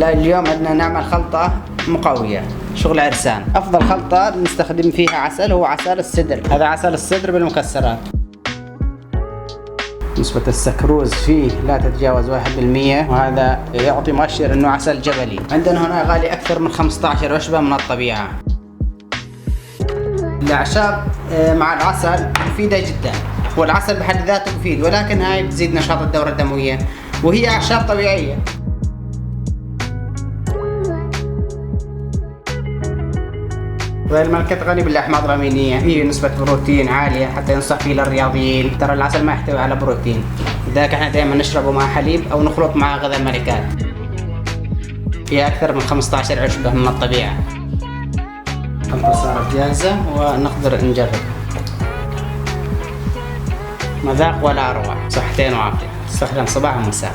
لا، اليوم بدنا نعمل خلطة مقوية، شغل عرسان. أفضل خلطة نستخدم فيها عسل هو عسل السدر. هذا عسل السدر بالمكسرات. نسبة السكروز فيه لا تتجاوز 1%، وهذا يعطي مؤشر انه عسل جبلي. عندنا هنا غالي اكثر من 15 عشبة من الطبيعة. الاعشاب مع العسل مفيدة جدا، والعسل بحد ذاته مفيد، ولكن هاي بتزيد نشاط الدورة الدموية، وهي اعشاب طبيعية. الملكة غني بالاحماض الامينية، فيه نسبة بروتين عالية حتى ينصح فيه للرياضيين. ترى العسل ما يحتوي على بروتين، لذلك احنا دائما نشربه مع حليب او نخلط مع غذاء الملكات. فيها اكثر من 15 عشبة من الطبيعة. الخلطة صارت جاهزة ونقدر نجرب. مذاق ولا اروع، صحتين وعافية. استخدم صباح ومساء.